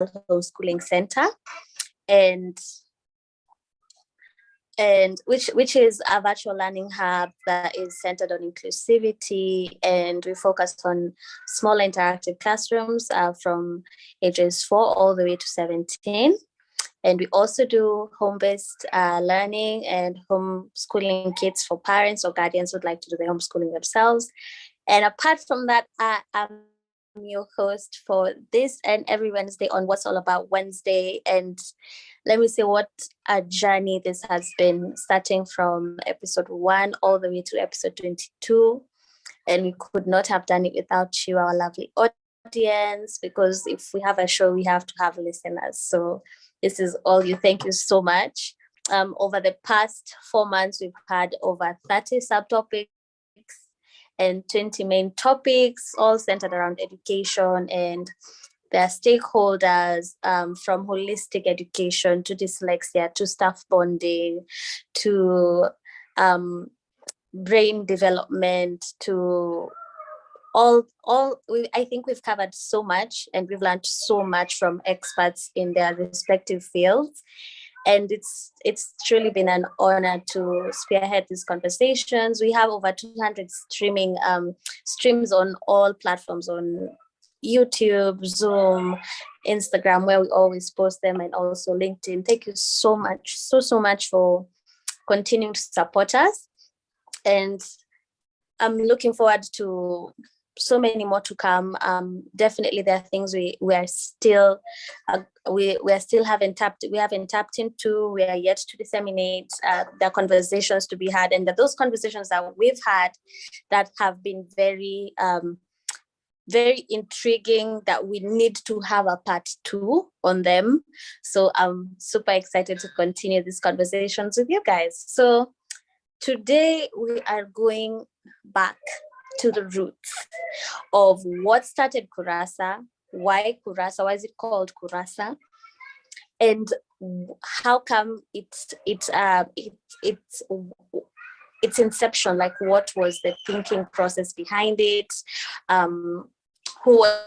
homeschooling center, and which is a virtual learning hub that is centered on inclusivity, and we focus on small interactive classrooms from ages 4 all the way to 17. And we also do home-based learning and homeschooling kits for parents or guardians who would like to do the homeschooling themselves. And apart from that, I'm your host for this and every Wednesday on What's All About Wednesday. And let me say what a journey this has been, starting from episode 1 all the way to episode 22. And we could not have done it without you, our lovely audience, because if we have a show, we have to have listeners. So this is all you. Thank you so much. Over the past 4 months, we've had over 30 subtopics and 20 main topics, all centered around education, and their stakeholders, from holistic education to dyslexia to staff bonding to brain development to I think we've covered so much, and we've learned so much from experts in their respective fields. And it's truly been an honor to spearhead these conversations. We have over 200 streams on all platforms, on YouTube, Zoom, Instagram, where we always post them, and also LinkedIn. Thank you so much, so much for continuing to support us. And I'm looking forward to so many more to come. Definitely there are things we haven't tapped into. We are yet to disseminate. There are conversations to be had, and those conversations that we've had that have been very very intriguing, that we need to have a part 2 on them. So I'm super excited to continue these conversations with you guys. So today we are going back to the roots of what started Kurasa, why Kurasa, why is it called Kurasa, and how come its inception, like what was the thinking process behind it, who was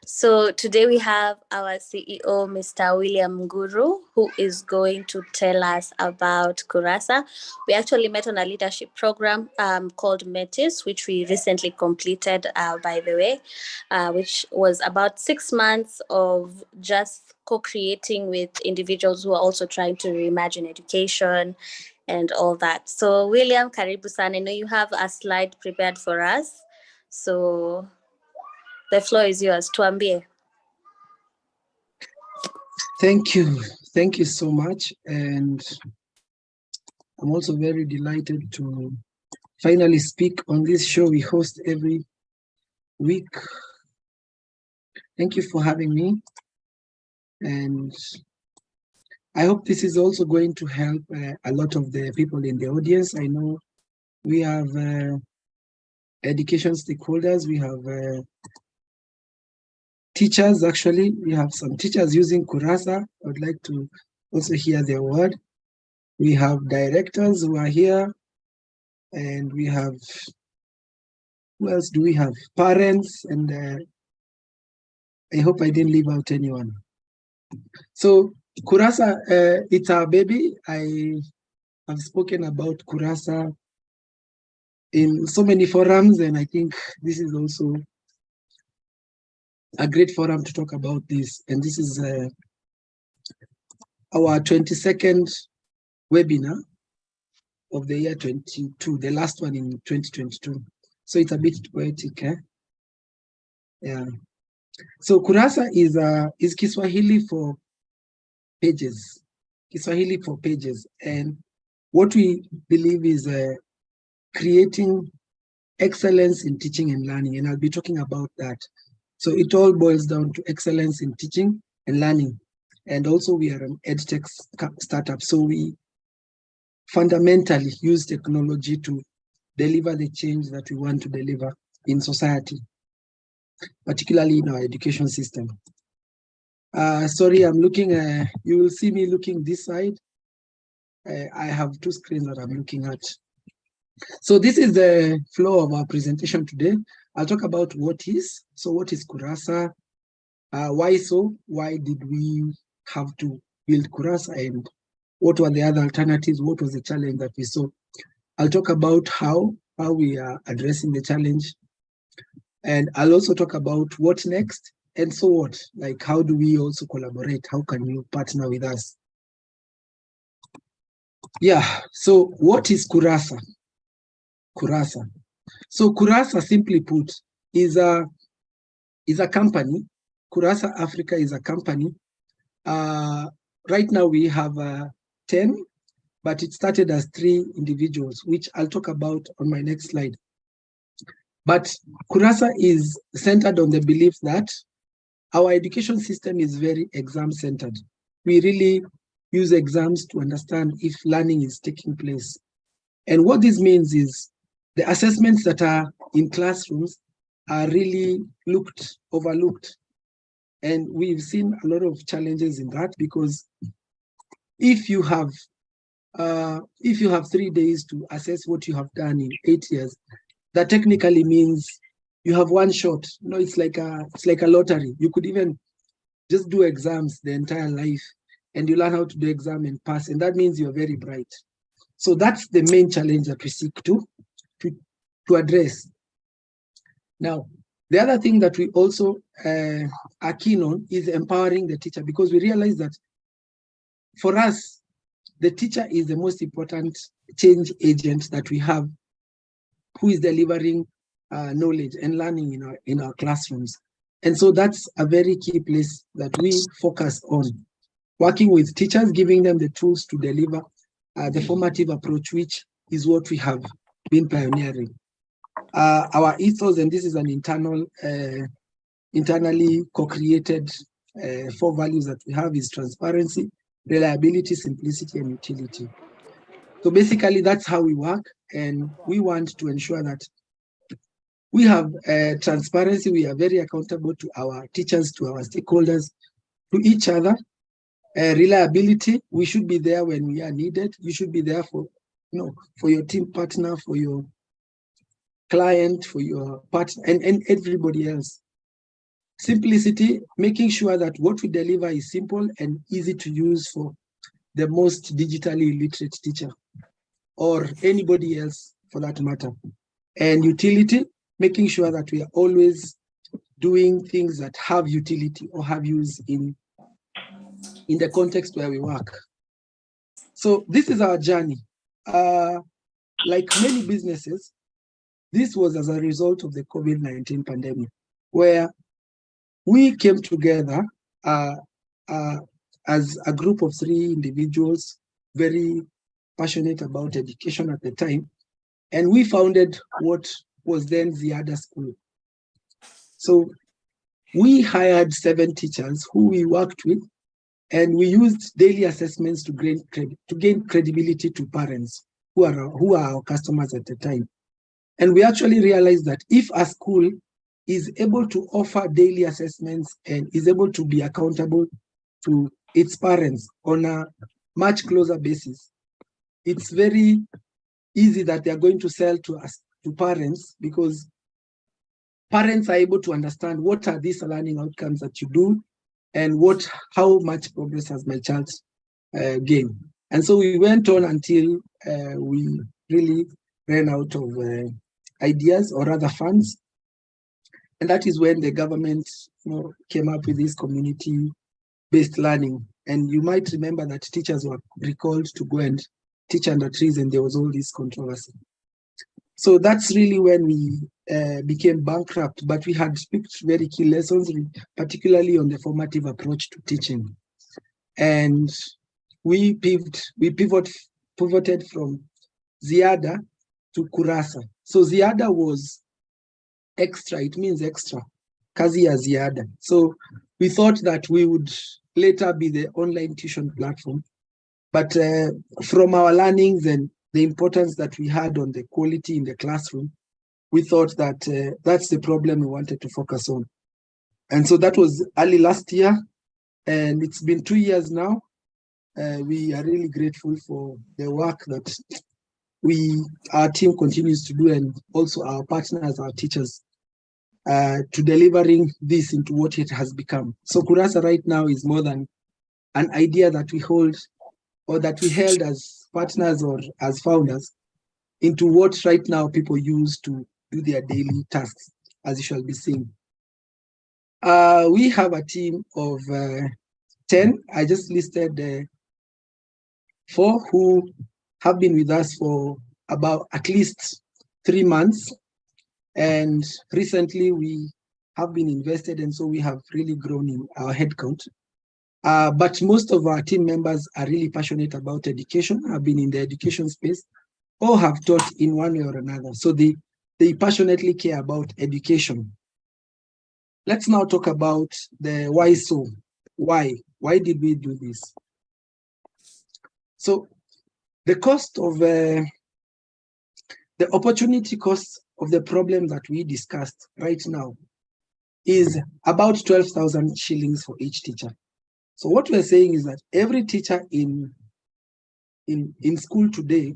So today we have our CEO, Mr. William Nguru, who is going to tell us about Kurasa. We actually met on a leadership program called METIS, which we recently completed, by the way, which was about 6 months of just co-creating with individuals who are also trying to reimagine education and all that. So William, karibu sana. I know you have a slide prepared for us. So the floor is yours. Tuambie. Thank you so much, and I'm also very delighted to finally speak on this show we host every week. Thank you for having me, and I hope this is also going to help a lot of the people in the audience. I know we have education stakeholders, we have teachers. Actually, we have some teachers using Kurasa. I would like to also hear their word. We have directors who are here, and we have, who else do we have? Parents, and I hope I didn't leave out anyone. So Kurasa, it's our baby. I have spoken about Kurasa in so many forums, and I think this is also a great forum to talk about this. And this is our 22nd webinar of the year 22, the last one in 2022. So it's a bit poetic, eh? Yeah. So Kurasa is Kiswahili for pages. Kiswahili for pages. And what we believe is creating excellence in teaching and learning. And I'll be talking about that. So it all boils down to excellence in teaching and learning. And also we are an edtech startup. So we fundamentally use technology to deliver the change that we want to deliver in society, particularly in our education system. Sorry, I'm looking, you will see me looking this side. I have two screens that I'm looking at. So this is the flow of our presentation today. I'll talk about what is. So what is Kurasa? Why so? Why did we have to build Kurasa? And what were the other alternatives? What was the challenge that we saw? I'll talk about how we are addressing the challenge. And I'll also talk about what next and so what. Like, how do we also collaborate? How can you partner with us? Yeah, so what is Kurasa? Kurasa. So Kurasa, simply put, is a company. Kurasa Africa is a company. Right now we have 10, but it started as 3 individuals, which I'll talk about on my next slide. But Kurasa is centered on the belief that our education system is very exam-centered. We really use exams to understand if learning is taking place. And what this means is the assessments that are in classrooms are really overlooked. And we've seen a lot of challenges in that, because if you have 3 days to assess what you have done in 8 years, that technically means you have one shot. You know, it's like a lottery. You could even just do exams the entire life, and you learn how to do exam and pass, and that means you're very bright. So that's the main challenge that we seek to address. Now, the other thing that we also are keen on is empowering the teacher, because we realize that for us, the teacher is the most important change agent that we have, who is delivering knowledge and learning in our classrooms. And so that's a very key place that we focus on, working with teachers, giving them the tools to deliver the formative approach, which is what we have been pioneering. Our ethos, and this is an internally co-created 4 values that we have, is transparency, reliability, simplicity, and utility. So basically, that's how we work, and we want to ensure that we have transparency. We are very accountable to our teachers, to our stakeholders, to each other. Reliability, we should be there when we are needed. You should be there for your team partner, for your client, for your partner, and everybody else. Simplicity, making sure that what we deliver is simple and easy to use for the most digitally illiterate teacher, or anybody else for that matter. And utility, making sure that we are always doing things that have utility or have use in the context where we work. So this is our journey. Like many businesses, this was as a result of the COVID-19 pandemic, where we came together as a group of 3 individuals, very passionate about education at the time, and we founded what was then WAAW School. So we hired 7 teachers who we worked with, and we used daily assessments to gain credibility to parents who are our customers at the time. And we actually realized that if a school is able to offer daily assessments and is able to be accountable to its parents on a much closer basis, it's very easy that they're going to sell to parents, because parents are able to understand what are these learning outcomes that you do, and how much progress has my child gained. And so we went on until we really ran out of ideas, or rather funds. And that is when the government came up with this community-based learning. And you might remember that teachers were recalled to go and teach under trees, and there was all this controversy. So that's really when we became bankrupt, but we had picked very key lessons, particularly on the formative approach to teaching. And we pivoted from WAAW to Kurasa. So WAAW was extra, it means extra. kazi ya ziada. So we thought that we would later be the online tuition platform. But from our learnings and the importance that we had on the quality in the classroom, we thought that that's the problem we wanted to focus on. And so that was early last year, and it's been 2 years now. We are really grateful for the work that our team continues to do, and also our partners, our teachers, to delivering this into what it has become. So Kurasa right now is more than an idea that we hold or that we held as partners or as founders into what right now people use to do their daily tasks, as you shall be seeing. We have a team of 10. I just listed 4 who have been with us for about at least 3 months. And recently we have been invested, and so we have really grown in our headcount. But most of our team members are really passionate about education, have been in the education space, or have taught in one way or another. So they passionately care about education. Let's now talk about the why so. Why? Why did we do this? So the cost of the opportunity cost of the problem that we discussed right now is about 12,000 shillings for each teacher. So what we're saying is that every teacher in school today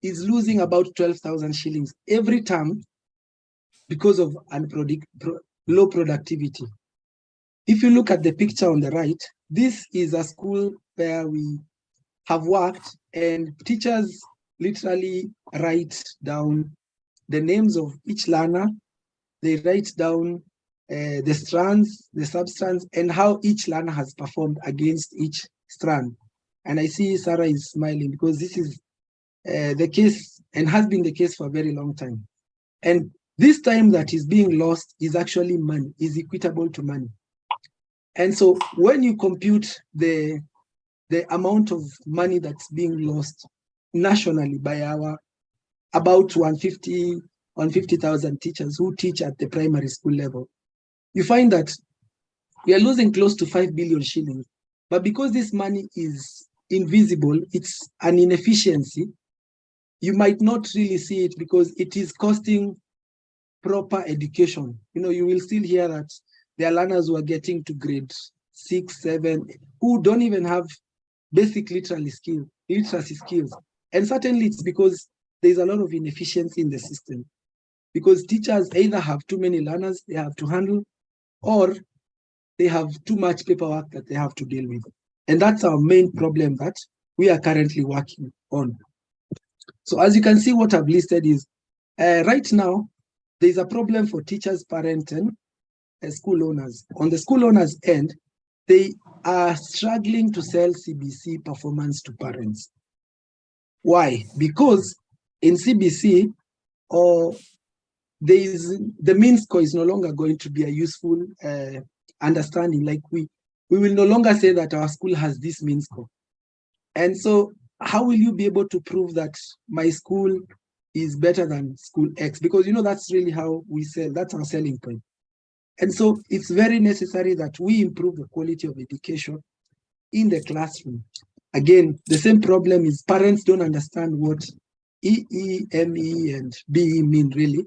is losing about 12,000 shillings every term because of low productivity. If you look at the picture on the right, this is a school where we have worked, and teachers literally write down the names of each learner. They write down the strands, the substrands, and how each learner has performed against each strand. And I see Sarah is smiling because this is the case and has been the case for a very long time. And this time that is being lost is actually money, is equitable to money. And so when you compute the amount of money that's being lost nationally by our about 150,000 teachers who teach at the primary school level, you find that we are losing close to 5 billion shillings. But because this money is invisible, it's an inefficiency, you might not really see it because it is costing proper education. You will still hear that there are learners who are getting to grade 6, 7, who don't even have basic literacy skills. And certainly it's because there's a lot of inefficiency in the system, because teachers either have too many learners they have to handle, or they have too much paperwork that they have to deal with. And that's our main problem that we are currently working on. So as you can see, what I've listed is right now, there's a problem for teachers, parents, and school owners. On the school owners' end, they are struggling to sell CBC performance to parents. Why? Because in CBC, the mean score is no longer going to be a useful understanding. Like we will no longer say that our school has this mean score. And so how will you be able to prove that my school is better than school X? Because that's really how we sell, that's our selling point. And so it's very necessary that we improve the quality of education in the classroom. Again, the same problem is parents don't understand what EE, ME, and BE mean really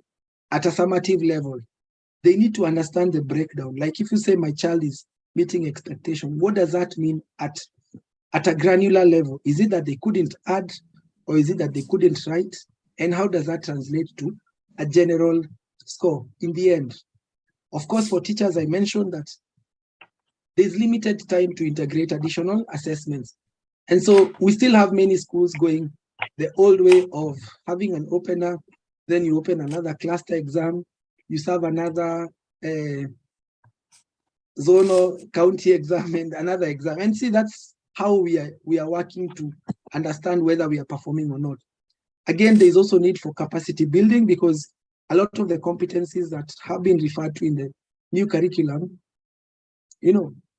at a summative level. They need to understand the breakdown. Like if you say my child is meeting expectation, what does that mean at a granular level? Is it that they couldn't add, or is it that they couldn't write? And how does that translate to a general score in the end? Of course, for teachers, I mentioned that there's limited time to integrate additional assessments. And so we still have many schools going the old way of having an opener, then you open another cluster exam, you serve another zonal county exam and another exam. And see, that's how we are working to understand whether we are performing or not. Again, there's also need for capacity building, because a lot of the competencies that have been referred to in the new curriculum,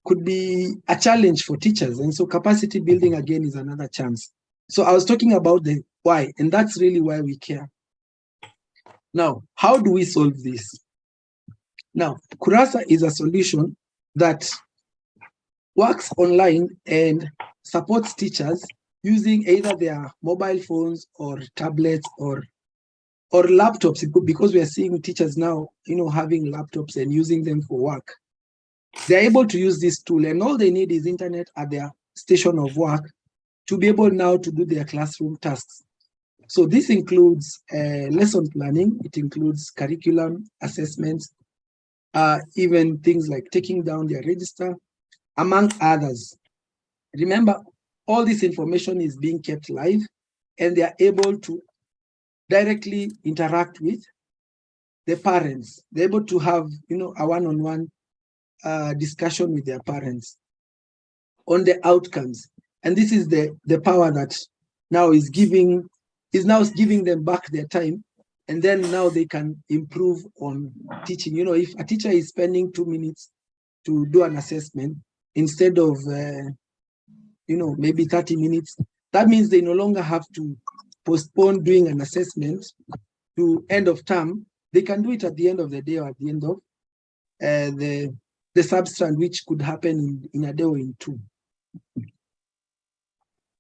could be a challenge for teachers. And so capacity building, again, is another chance. So I was talking about the why, and that's really why we care. Now, how do we solve this? Now, Kurasa is a solution that works online and supports teachers using either their mobile phones or tablets or laptops, because we are seeing teachers now, having laptops and using them for work. They're able to use this tool, and all they need is internet at their station of work to be able now to do their classroom tasks. So this includes lesson planning, it includes curriculum assessments, even things like taking down their register, among others. Remember, all this information is being kept live, and they are able to directly interact with the parents. They're able to have, a one-on-one discussion with their parents on the outcomes. And this is the power that now is giving them back their time, and then now they can improve on teaching. If a teacher is spending 2 minutes to do an assessment instead of maybe 30 minutes, that means they no longer have to postpone doing an assessment to end of term. They can do it at the end of the day or at the end of the substrand, which could happen in a day or in two.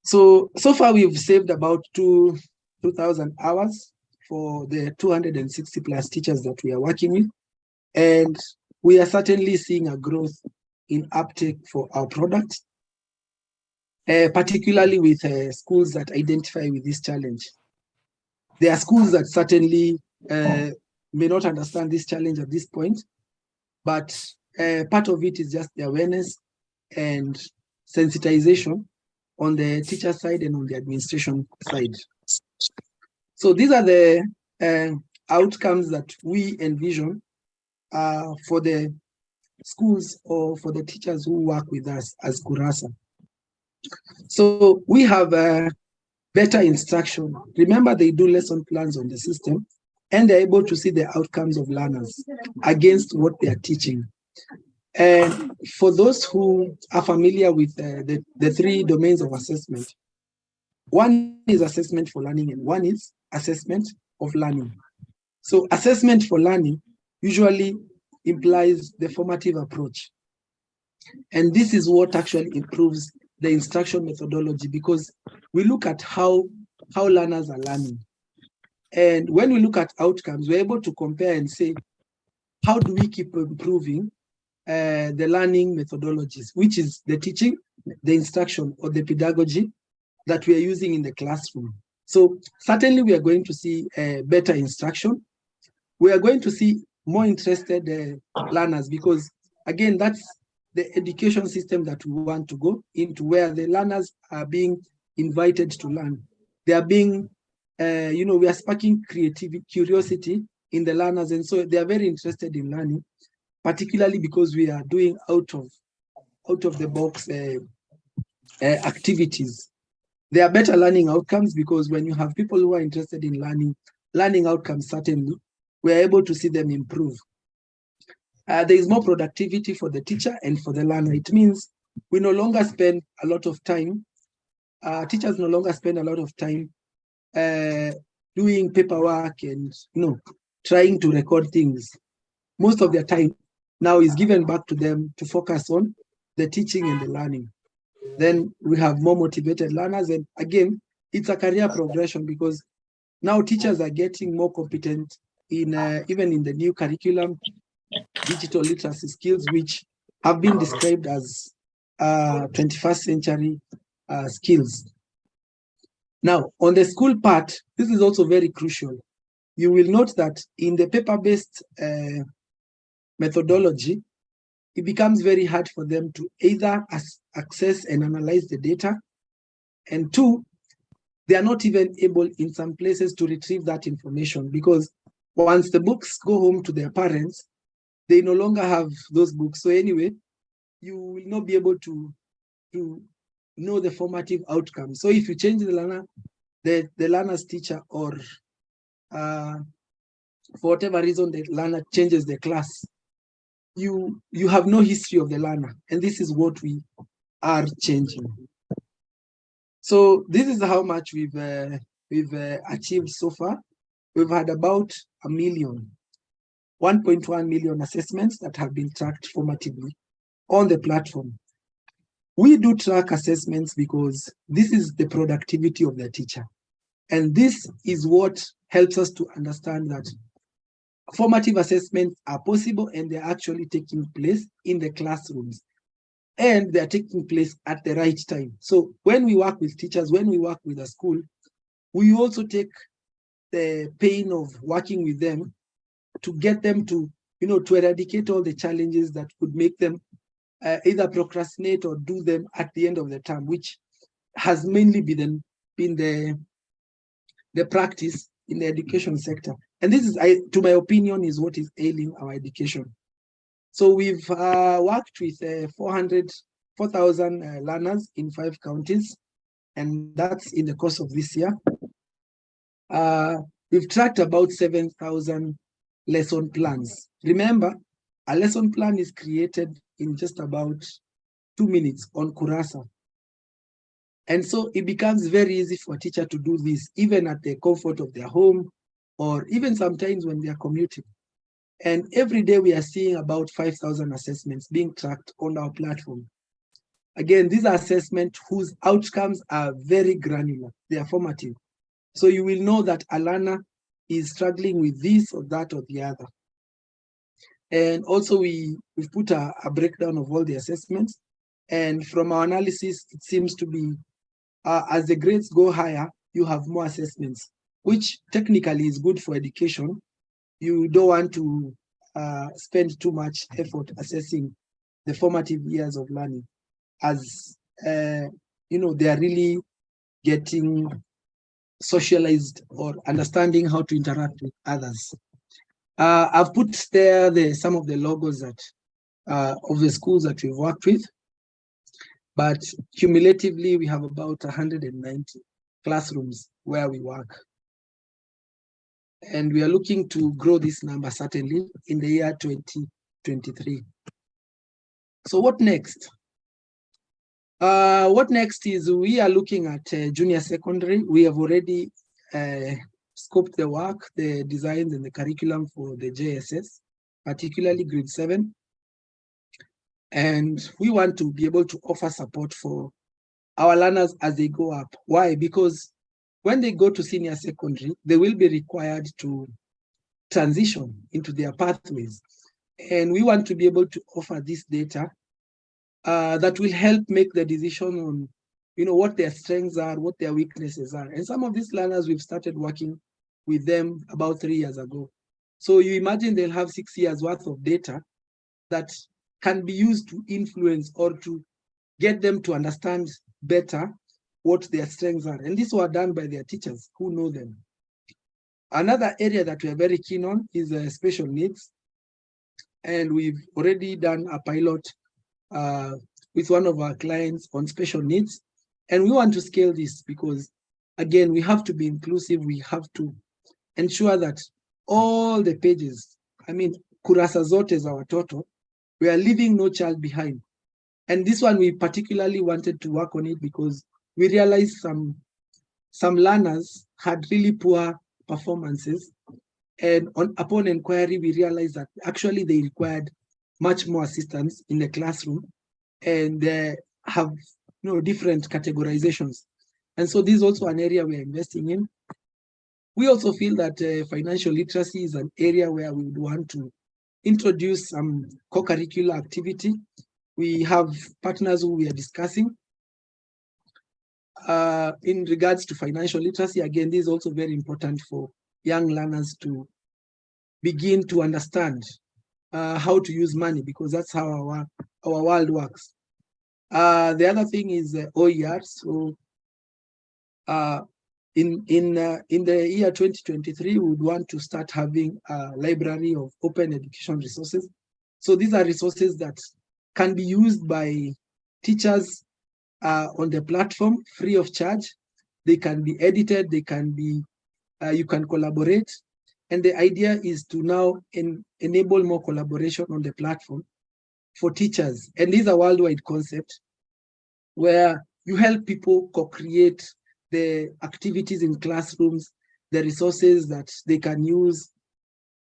So far we've saved about 2,000 hours for the 260 plus teachers that we are working with. And we are certainly seeing a growth in uptake for our product, particularly with schools that identify with this challenge. There are schools that certainly may not understand this challenge at this point, but part of it is just the awareness and sensitization on the teacher side and on the administration side. So these are the outcomes that we envision for the schools or for the teachers who work with us as Kurasa. So we have better instruction. Remember, they do lesson plans on the system, and they're able to see the outcomes of learners against what they are teaching. And for those who are familiar with the three domains of assessment, one is assessment for learning and one is assessment of learning. So assessment for learning usually implies the formative approach. And this is what actually improves the instruction methodology, because we look at how learners are learning. And when we look at outcomes, we're able to compare and say, how do we keep improving the learning methodologies, which is the teaching, the instruction, or the pedagogy that we are using in the classroom. So certainly we are going to see better instruction. We are going to see more interested learners, because again, that's the education system that we want to go into, where the learners are being invited to learn. They are being, we are sparking creativity, curiosity in the learners, and so they are very interested in learning, particularly because we are doing out of the box activities. There are better learning outcomes, because when you have people who are interested in learning outcomes, certainly, we are able to see them improve. There is more productivity for the teacher and for the learner. It means we no longer spend a lot of time, teachers no longer spend a lot of time doing paperwork and trying to record things. Most of their time now is given back to them to focus on the teaching and the learning. Then we have more motivated learners, and again, it's a career progression, because now teachers are getting more competent in even in the new curriculum, digital literacy skills, which have been described as 21st century skills. Now, on the school part, this is also very crucial. You will note that in the paper-based methodology, it becomes very hard for them to either access and analyze the data, and two, they are not even able in some places to retrieve that information, because once the books go home to their parents, they no longer have those books. So anyway, you will not be able to know the formative outcome. So if you change the learner, the learner's teacher, or for whatever reason the learner changes the class, you have no history of the learner, and this is what we are changing. So this is how much we've achieved so far. We've had about 1 million 1.1 million assessments that have been tracked formatively on the platform. We do track assessments because this is the productivity of the teacher. And this is what helps us to understand that formative assessments are possible and they're actually taking place in the classrooms. And they're taking place at the right time. So when we work with teachers, when we work with a school, we also take the pain of working with them to get them to, to eradicate all the challenges that could make them either procrastinate or do them at the end of the term, which has mainly been the practice in the education sector. And this is, to my opinion, is what is ailing our education. So we've worked with 4,000 learners in 5 counties, and that's in the course of this year. We've tracked about 7,000 lesson plans. Remember, a lesson plan is created in just about 2 minutes on Kurasa. And so it becomes very easy for a teacher to do this, even at the comfort of their home, or even sometimes when they are commuting. And every day we are seeing about 5,000 assessments being tracked on our platform. Again, these are assessments whose outcomes are very granular. They are formative. So you will know that a learner is struggling with this or that or the other. And also we've put a breakdown of all the assessments. And from our analysis, it seems to be, as the grades go higher, you have more assessments, which technically is good for education. You don't want to spend too much effort assessing the formative years of learning, as they are really getting socialized or understanding how to interact with others. I've put there some of the logos that of the schools that we've worked with, but cumulatively we have about 190 classrooms where we work. And we are looking to grow this number certainly in the year 2023. So what next? What next is we are looking at junior secondary. We have already scoped the work, the designs and the curriculum for the JSS, particularly grade 7. And we want to be able to offer support for our learners as they go up. Why? Because when they go to senior secondary, they will be required to transition into their pathways. And we want to be able to offer this data that will help make the decision on, what their strengths are, what their weaknesses are. And some of these learners, we've started working with them about 3 years ago. So you imagine they'll have 6 years worth of data that can be used to influence or to get them to understand better what their strengths are. And these were done by their teachers who know them. Another area that we are very keen on is special needs. And we've already done a pilot with one of our clients on special needs. And we want to scale this because, again, we have to be inclusive. We have to ensure that all the pages, Kurasa zote is our total, we are leaving no child behind. And this one, we particularly wanted to work on it because we realized some learners had really poor performances. And upon inquiry, we realized that actually they required much more assistance in the classroom, and they have different categorizations. And so this is also an area we're investing in. We also feel that financial literacy is an area where we would want to introduce some co-curricular activity. We have partners who we are discussing. In regards to financial literacy, again, this is also very important for young learners to begin to understand how to use money, because that's how our world works. The other thing is OER. So in the year 2023, we would want to start having a library of open education resources. So these are resources that can be used by teachers on the platform free of charge. They can be edited, they can be, you can collaborate. And the idea is to now enable more collaboration on the platform for teachers. And this is a worldwide concept where you help people co-create the activities in classrooms, the resources that they can use.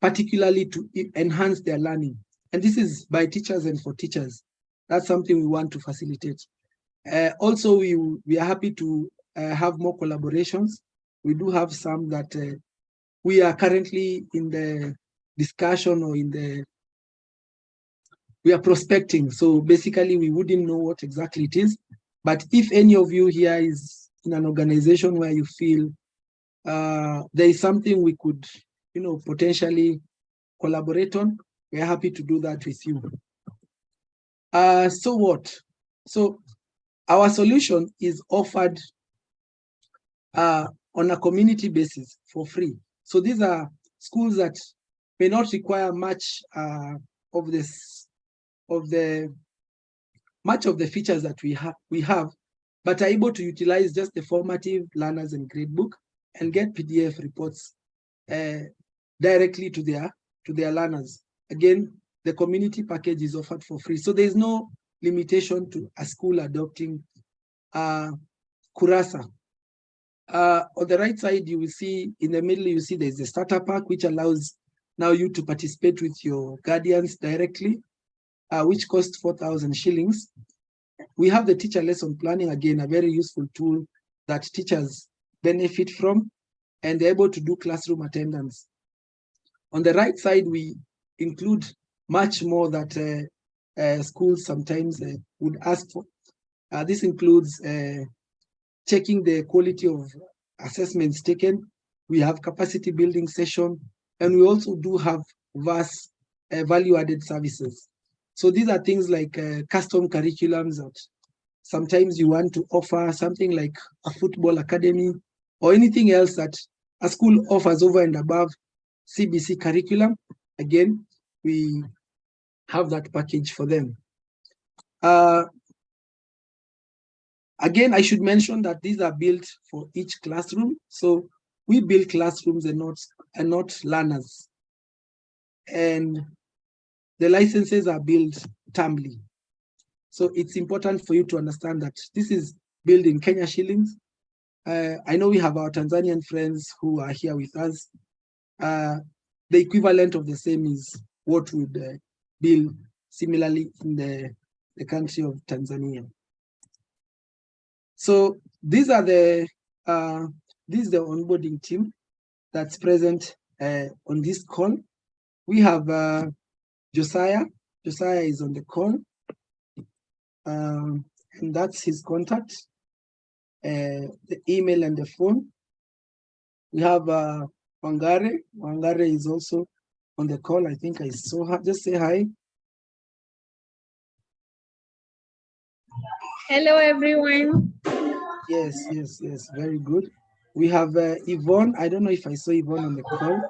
particularly to enhance their learning. And this is by teachers and for teachers. That's something we want to facilitate. Also, we are happy to have more collaborations. We do have some that we are currently in the discussion or we are prospecting. So basically, we wouldn't know what exactly it is. But if any of you here is in an organization where you feel there is something we could, potentially collaborate on, we're happy to do that with you. So what? So our solution is offered on a community basis for free. So these are schools that may not require much of the features that we have, but are able to utilize just the formative learners and gradebook and get PDF reports directly to their learners. Again, the community package is offered for free. So there's no limitation to a school adopting Kurasa. On the right side, you will see in the middle, you see there's a starter pack, which allows now you to participate with your guardians directly, which costs 4,000 shillings. We have the teacher lesson planning, again, a very useful tool that teachers benefit from, and they're able to do classroom attendance. On the right side, we include much more that schools sometimes would ask for. This includes checking the quality of assessments taken. We have capacity building session, and we also do have vast value-added services. So these are things like custom curriculums that sometimes you want to offer, something like a football academy or anything else that a school offers over and above CBC curriculum. Again, we have that package for them. Again, I should mention that these are built for each classroom. So we build classrooms and not learners. And the licenses are built termly. So it's important for you to understand that this is built in Kenya shillings. I know we have our Tanzanian friends who are here with us. The equivalent of the same is what would bill similarly in the country of Tanzania. So these are this is the onboarding team that's present on this call. We have Josiah. Josiah is on the call, and that's his contact, the email and the phone. We have Wangare. Wangare is also on the call. I think I saw her. Just say hi. Hello, everyone. Yes. Very good. We have Yvonne. I don't know if I saw Yvonne on the call.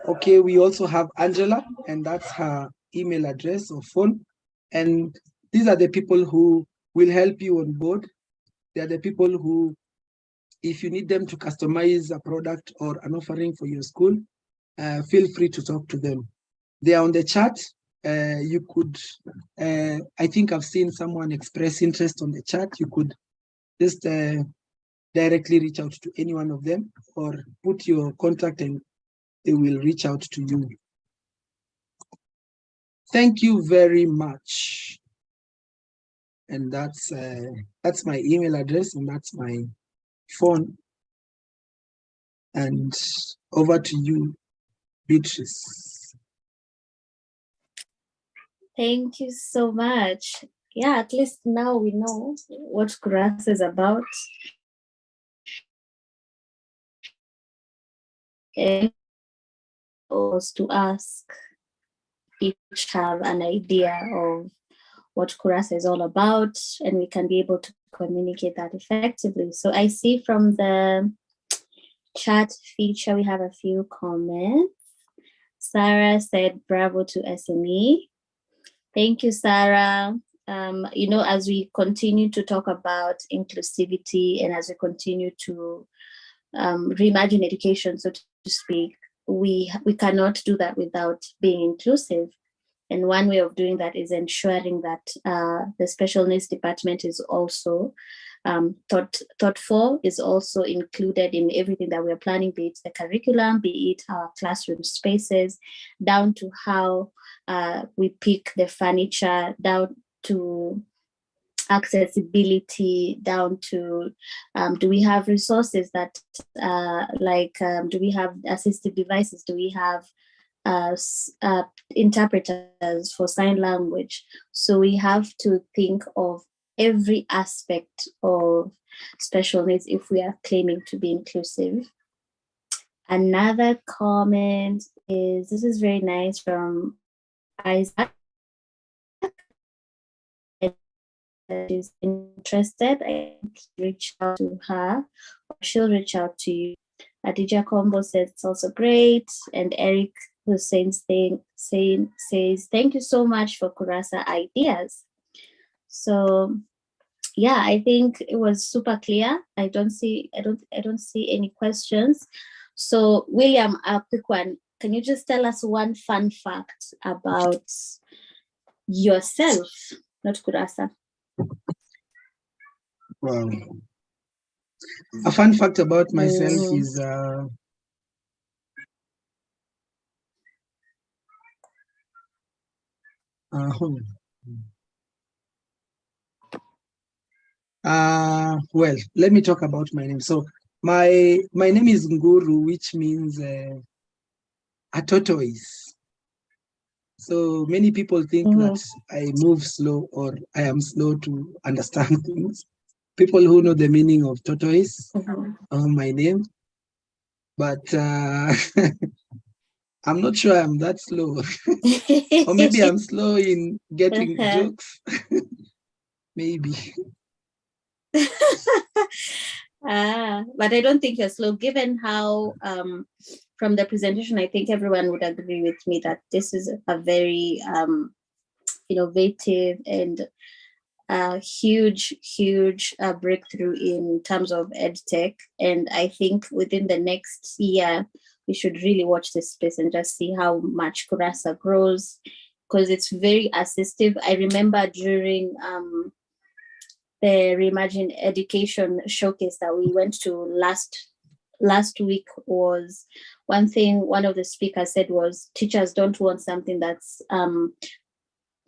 Okay, we also have Angela, and that's her email address or phone. And these are the people who will help you on board. They are the people who, if you need them to customize a product or an offering for your school, feel free to talk to them. They are on the chat. You could, I think I've seen someone express interest on the chat. You could just directly reach out to any one of them or put your contact and they will reach out to you. Thank you very much. And that's my email address and that's my phone. And over to you, Beatrice. Thank you so much. Yeah, at least now we know what Kurasa is about. And was to ask each have an idea of what Kurasa is all about, and we can be able to communicate that effectively. So I see from the chat feature, we have a few comments. Sarah said, bravo to SME. Thank you, Sarah. As we continue to talk about inclusivity and as we continue to reimagine education, so to speak, we cannot do that without being inclusive. And one way of doing that is ensuring that the special needs department is also thoughtful is also included in everything that we're planning, be it the curriculum, be it our classroom spaces, down to how we pick the furniture, down to accessibility, down to do we have resources that do we have assistive devices, do we have interpreters for sign language. So we have to think of every aspect of special needs if we are claiming to be inclusive. Another comment is, this is very nice, from Isaac. Is interested, I reach out to her, or she'll reach out to you. Adija Combo says it's also great, and Eric Hussein says thank you so much for Kurasa ideas. So yeah, I think it was super clear. I don't see any questions. So William, I'll pick one. Can you just tell us one fun fact about yourself, not Kurasa? Wow. A fun fact about myself is well, let me talk about my name. So my name is Nguru, which means a tortoise. So many people think that I move slow or I am slow to understand things. People who know the meaning of tortoise my name, but I'm not sure I'm that slow. Or maybe I'm slow in getting jokes. Maybe. But I don't think you're slow, given how from the presentation, I think everyone would agree with me that this is a very innovative and huge breakthrough in terms of EdTech. And I think within the next year, we should really watch this space and just see how much Kurasa grows, because it's very assistive. I remember during the Reimagine Education showcase that we went to last week, was one thing one of the speakers said was, teachers don't want something that's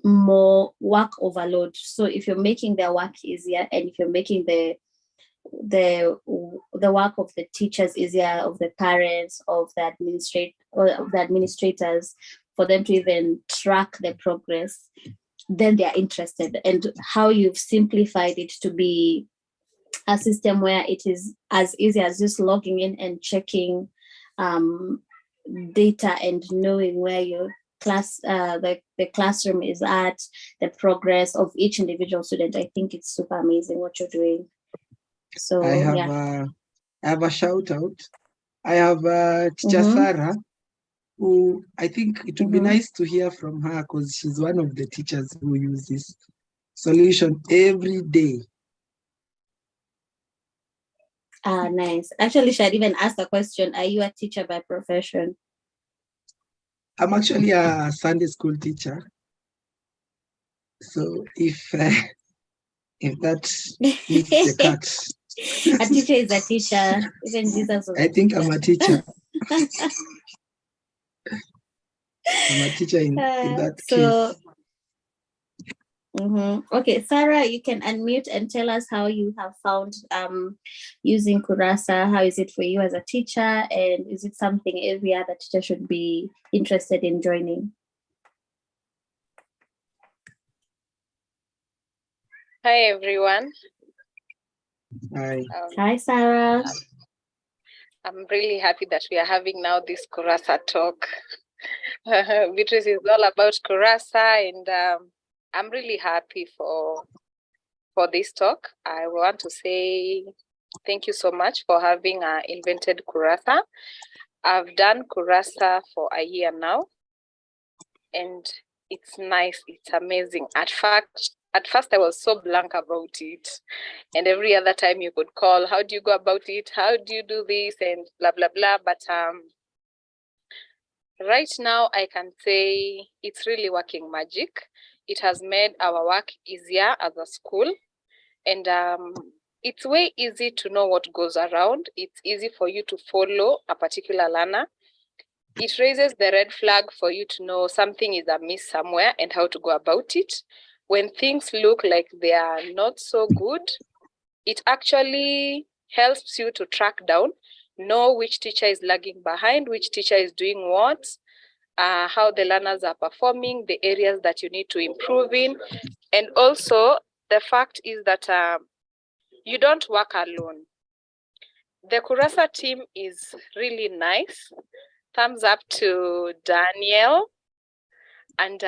more work overload. So if you're making their work easier, and if you're making the work of the teachers easier, of the parents, of the administrators, for them to even track the progress, then they are interested. And how you've simplified it to be a system where it is as easy as just logging in and checking data and knowing where your the classroom is at, the progress of each individual student. I think it's super amazing what you're doing. So I have a shout out. I have teacher Sarah, who I think it would be nice to hear from her, because she's one of the teachers who use this solution every day. Nice. Actually, she had even asked a question. Are you a teacher by profession? I'm actually a Sunday school teacher. So if that meets the cut. A teacher is a teacher. Even Jesus was I think I'm a teacher. I'm a teacher in that case. Okay, Sarah, you can unmute and tell us how you have found using Kurasa. How is it for you as a teacher, and is it something every other teacher should be interested in joining? Hi, everyone. Hi. Hi, Sarah. I'm really happy that we are having now this Kurasa talk. Beatrice is all about Kurasa, and I'm really happy for this talk. I want to say thank you so much for having invented Kurasa. I've done Kurasa for a year now, and it's nice. It's amazing. At first, I was so blank about it. And every other time you could call, how do you go about it? How do you do this? And blah, blah, blah. But right now, I can say it's really working magic. It has made our work easier as a school. And it's way easy to know what goes around. It's easy for you to follow a particular learner. It raises the red flag for you to know something is amiss somewhere and how to go about it. When things look like they are not so good, it actually helps you to track down, know which teacher is lagging behind, which teacher is doing what, how the learners are performing, the areas that you need to improve in. And also, the fact is that you don't work alone. The Kurasa team is really nice. Thumbs up to Daniel and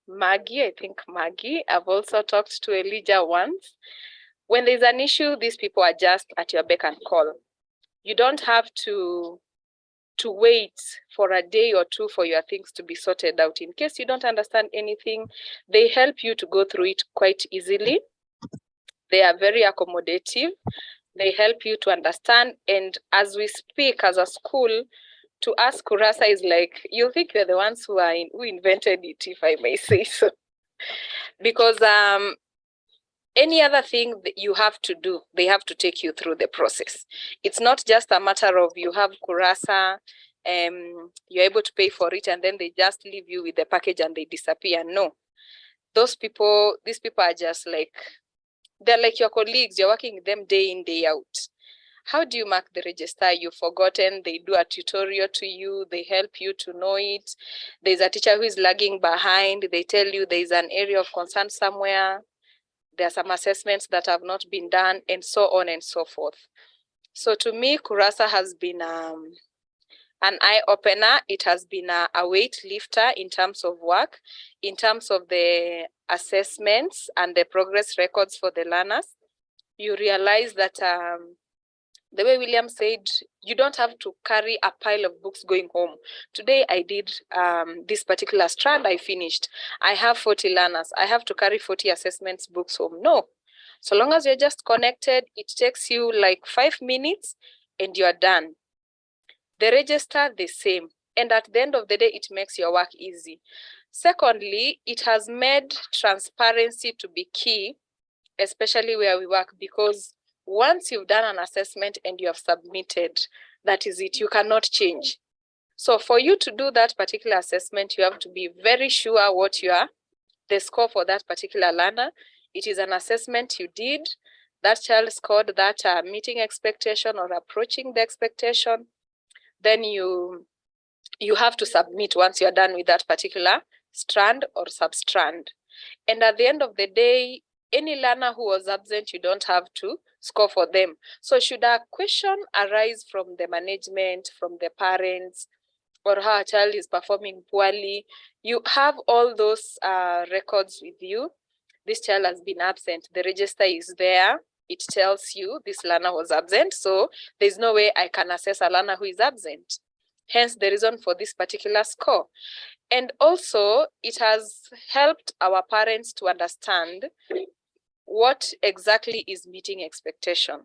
Maggie. I think Maggie. I've also talked to Elijah once. When there's an issue, these people are just at your beck and call. You don't have to wait for a day or two for your things to be sorted out. In case you don't understand anything, they help you to go through it quite easily. They are very accommodative. They help you to understand. And as we speak as a school, to us, Kurasa is like, you think you're the ones who invented it, if I may say so. Because any other thing that you have to do, they have to take you through the process. It's not just a matter of you have Kurasa, you're able to pay for it, and then they just leave you with the package and they disappear. No. These people are just like, they're like your colleagues. You're working with them day in, day out. How do you mark the register? You've forgotten. They do a tutorial to you. They help you to know it. There's a teacher who is lagging behind. They tell you there's an area of concern somewhere. There are some assessments that have not been done, and so on and so forth. So to me, Kurasa has been an eye-opener. It has been a weight lifter in terms of work, in terms of the assessments and the progress records for the learners. You realize that the way William said, you don't have to carry a pile of books going home. Today I did this particular strand, I finished. I have 40 learners. I have to carry 40 assessments books home. No. So long as you're just connected, it takes you like 5 minutes and you're done. The register, the same. And at the end of the day, it makes your work easy. Secondly, it has made transparency to be key, especially where we work, because once you've done an assessment and you have submitted, that is it. You cannot change. So for you to do that particular assessment, you have to be very sure what the score for that particular learner. It is an assessment you did. That child scored that meeting expectation or approaching the expectation. Then you have to submit once you're done with that particular strand or substrand. And at the end of the day, any learner who was absent, you don't have to score for them. So should a question arise from the management, from the parents, or how a child is performing poorly, you have all those records with you. This child has been absent. The register is there. It tells you this learner was absent. So there's no way I can assess a learner who is absent. Hence the reason for this particular score. And also, it has helped our parents to understand what exactly is meeting expectation.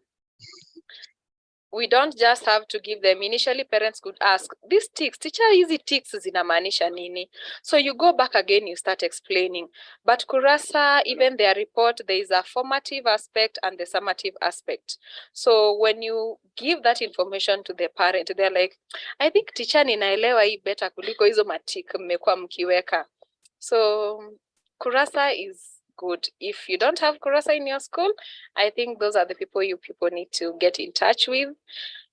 We don't just have to give them. Initially, parents could ask, these ticks, teacher, hizi ticks zinamaanisha nini? So you go back again, you start explaining. But Kurasa, even their report, there is a formative aspect and the summative aspect. So when you give that information to the parent, they're like, I think teacher ninaelewa hii better kuliko hizo matik mmekuwa mkiweka. So Kurasa is good. If you don't have Kurasa in your school, I think those are the people you need to get in touch with,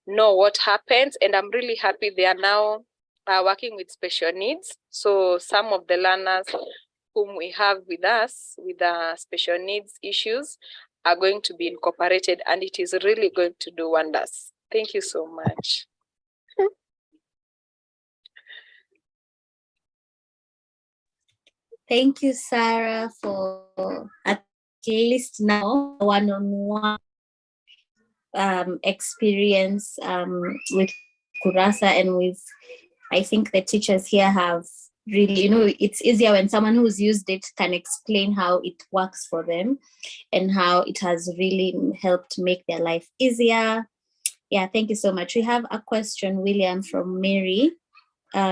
know what happens. And I'm really happy they are now working with special needs. So some of the learners whom we have with us with special needs issues are going to be incorporated, and it is really going to do wonders. Thank you so much. Thank you, Sarah, for at least now one-on-one experience with Kurasa, and with, I think the teachers here have really, it's easier when someone who's used it can explain how it works for them and how it has really helped make their life easier. Yeah, thank you so much. We have a question, William, from Mary.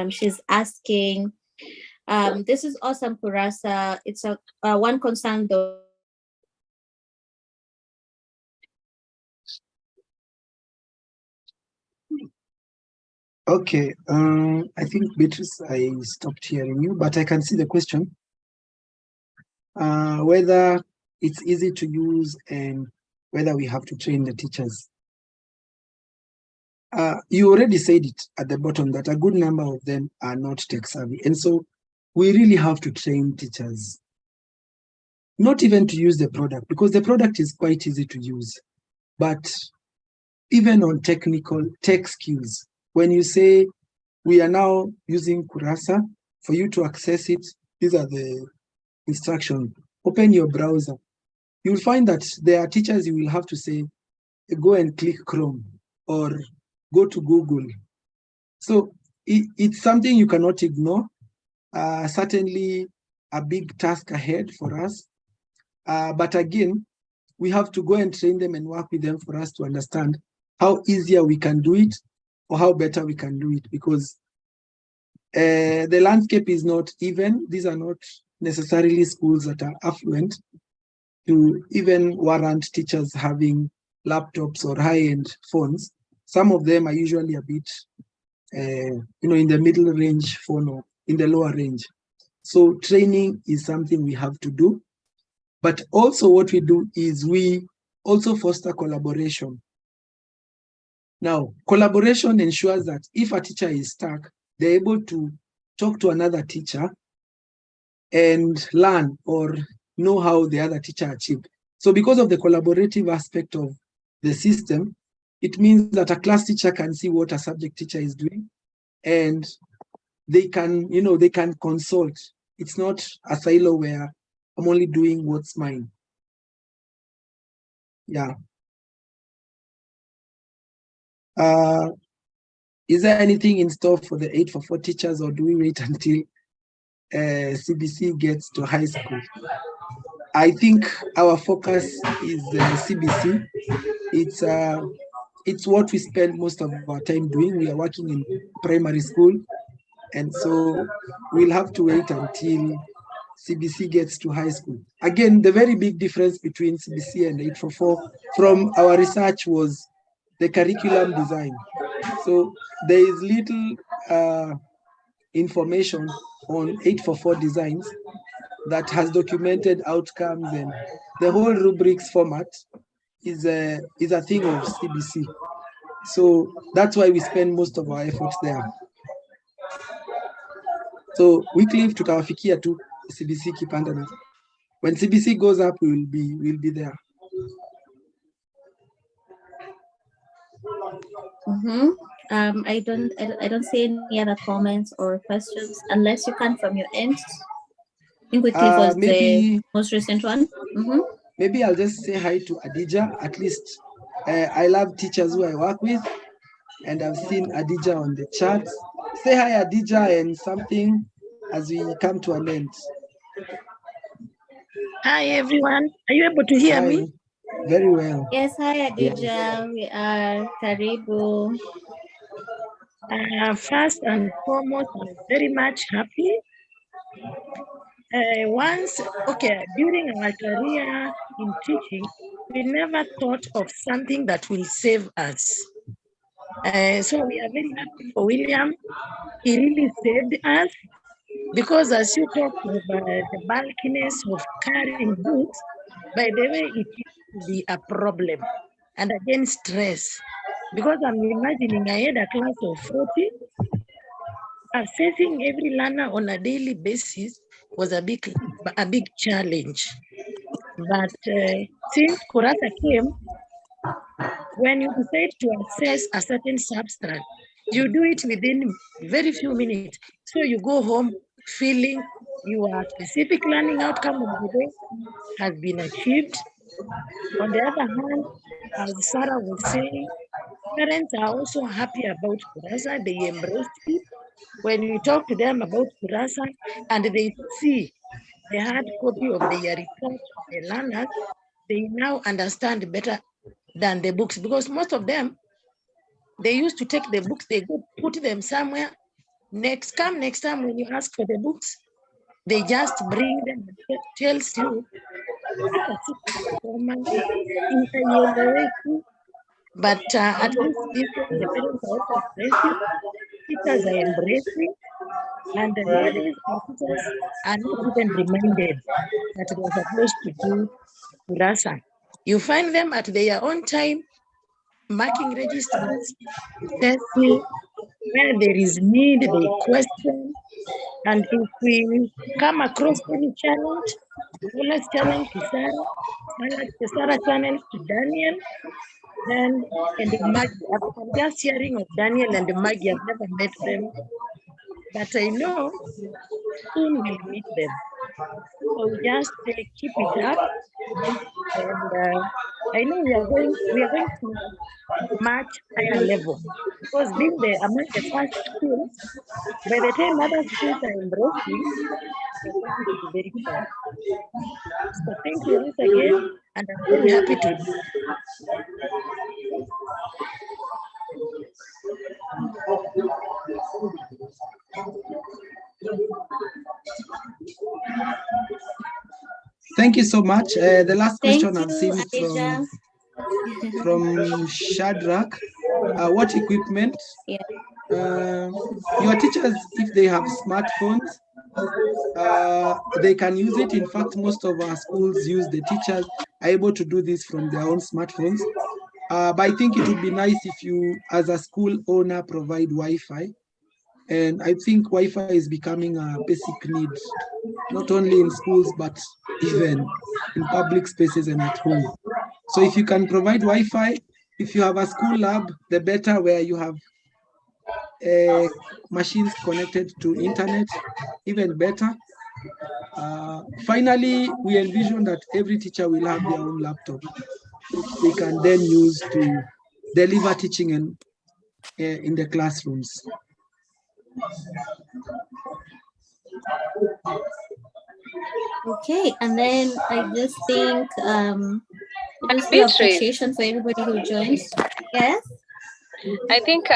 She's asking, this is awesome, Kurasa. It's a one concern though. Okay, I think Beatrice, I stopped hearing you, but I can see the question. Whether it's easy to use and whether we have to train the teachers. You already said it at the bottom that a good number of them are not tech savvy. And so we really have to train teachers, not even to use the product, because the product is quite easy to use. But even on technical tech skills, when you say we are now using Kurasa, for you to access it, these are the instructions. Open your browser. You'll find that there are teachers you will have to say, go and click Chrome or go to Google. So it's something you cannot ignore. Certainly a big task ahead for us. But again, we have to go and train them and work with them for us to understand how easier we can do it or how better we can do it, because the landscape is not even. These are not necessarily schools that are affluent to even warrant teachers having laptops or high-end phones. Some of them are usually a bit, in the middle range phone or in the lower range. So training is something we have to do. But also what we do is we also foster collaboration. Now, collaboration ensures that if a teacher is stuck, they're able to talk to another teacher and learn or know how the other teacher achieved. So because of the collaborative aspect of the system, it means that a class teacher can see what a subject teacher is doing and they can, they can consult. It's not a silo where I'm only doing what's mine. Yeah. Is there anything in store for the 844 teachers, or do we wait until CBC gets to high school? I think our focus is CBC. It's what we spend most of our time doing. We are working in primary school, and so we'll have to wait until CBC gets to high school. Again, the very big difference between CBC and 844 from our research was the curriculum design. So there is little information on 844 designs that has documented outcomes, and the whole rubrics format is a thing of CBC. So that's why we spend most of our efforts there. So Wycliffe tutawafikia tu CBC kipanda na. When CBC goes up, we'll be there. I don't see any other comments or questions, unless you can from your end. I think Wycliffe was the most recent one. Maybe I'll just say hi to Adija. At least I love teachers who I work with, and I've seen Adija on the chat. Say hi, Adija, and something as we come to an end. Hi, everyone. Are you able to hear me? Very well. Yes, hi, Adija. Yes. We are Karibu. First and foremost, I'm very much happy. During our career in teaching, we never thought of something that will save us. So we are very happy for William. He really saved us, because as you talk about the bulkiness of carrying books, by the way, it used to be a problem. And again, stress. Because I'm imagining I had a class of 40. Assessing every learner on a daily basis was a big challenge. But since Kurasa came, when you decide to assess a certain substrate, you do it within very few minutes. So you go home feeling your specific learning outcome of the day has been achieved. On the other hand, as Sarah was saying, parents are also happy about Kurasa. They embraced it. When you talk to them about Kurasa and they see the hard copy of their report of the learners, they now understand better than the books, because most of them, they used to take the books, they go put them somewhere. Next time when you ask for the books, they just bring them and tells you, but at least this one, the parents are also impressive. teachers are embracing, and nowadays our teachers are not even reminded that they are supposed to do Kurasa. You find them at their own time, marking registers, testing, where there is need, they question. And if we come across any challenge, we always challenge to Sarah challenge to Daniel, then and Maggie. I'm just hearing of Daniel and Maggie. I've never met them, but I know soon we'll meet them. So we just keep it up, and I know we are going to much higher level, because being there among the first schools, by the time other schools are embracing, we're going to be very proud. So thank you once again, and I'm very happy to. Thank you so much. The last question Thank I've seen you, from Shadrach, what equipment? Yeah. Your teachers, if they have smartphones, they can use it. In fact, most of our schools use, the teachers are able to do this from their own smartphones. But I think it would be nice if you, as a school owner, provide Wi-Fi. And I think Wi-Fi is becoming a basic need, not only in schools, but even in public spaces and at home. So if you can provide Wi-Fi, if you have a school lab, the better, where you have machines connected to internet, even better. Finally, we envision that every teacher will have their own laptop, which they can then use to deliver teaching in the classrooms. Okay, and then I just think just the Beatrice, appreciation for everybody who joins. Yes. I think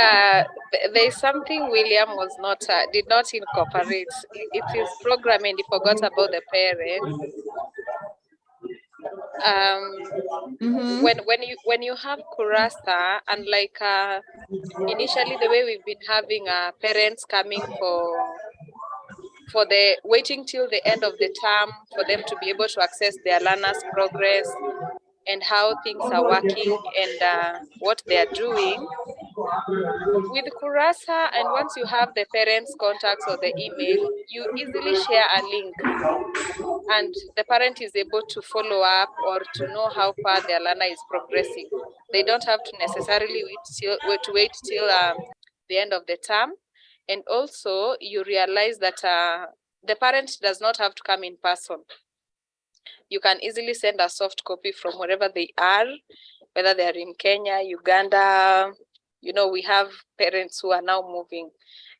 there's something William was not did not incorporate. It is program, and he forgot about the parents. When you have Kurasa, and like initially the way we've been having parents coming for the waiting till the end of the term for them to be able to access their learners' progress and how things are working and what they are doing. With Kurasa, and once you have the parents' contacts or the email, you easily share a link and the parent is able to follow up or to know how far their learner is progressing. They don't have to necessarily wait till the end of the term. And also you realize that the parent does not have to come in person. You can easily send a soft copy from wherever they are, whether they're in Kenya, Uganda. You know, we have parents who are now moving.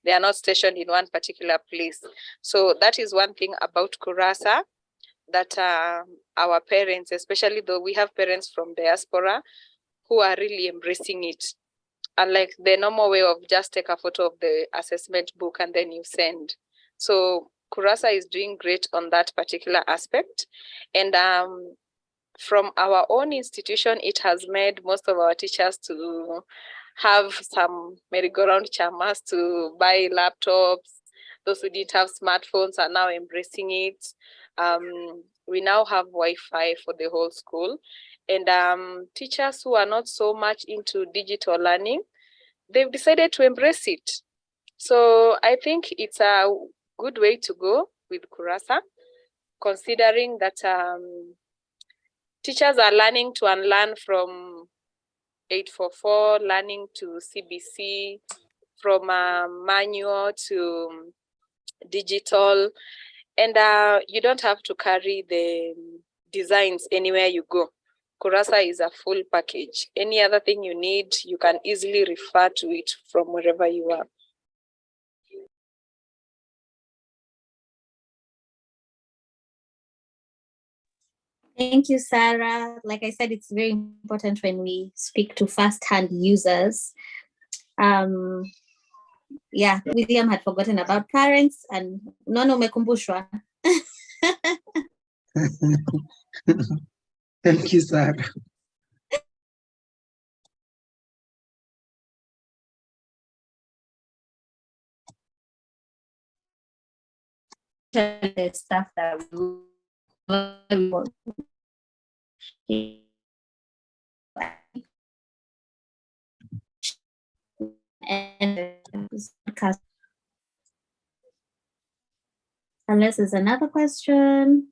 They are not stationed in one particular place. So that is one thing about Kurasa, that our parents, especially though we have parents from diaspora, who are really embracing it. Unlike the normal way of just take a photo of the assessment book and then you send. So Kurasa is doing great on that particular aspect. And from our own institution, it has made most of our teachers to have some merry-go-round chamas to buy laptops. Those who didn't have smartphones are now embracing it. We now have Wi-Fi for the whole school. And teachers who are not so much into digital learning, they've decided to embrace it. So I think it's a good way to go with Kurasa, considering that teachers are learning to unlearn from 844, learning to CBC, from manual to digital. And you don't have to carry the designs anywhere you go. Kurasa is a full package. Any other thing you need, you can easily refer to it from wherever you are. Thank you, Sarah. Like I said, it's very important when we speak to first-hand users. Yeah, William had forgotten about parents, and Nono umekumbushwa. Thank you, Sarah. the stuff that we and unless there's another question.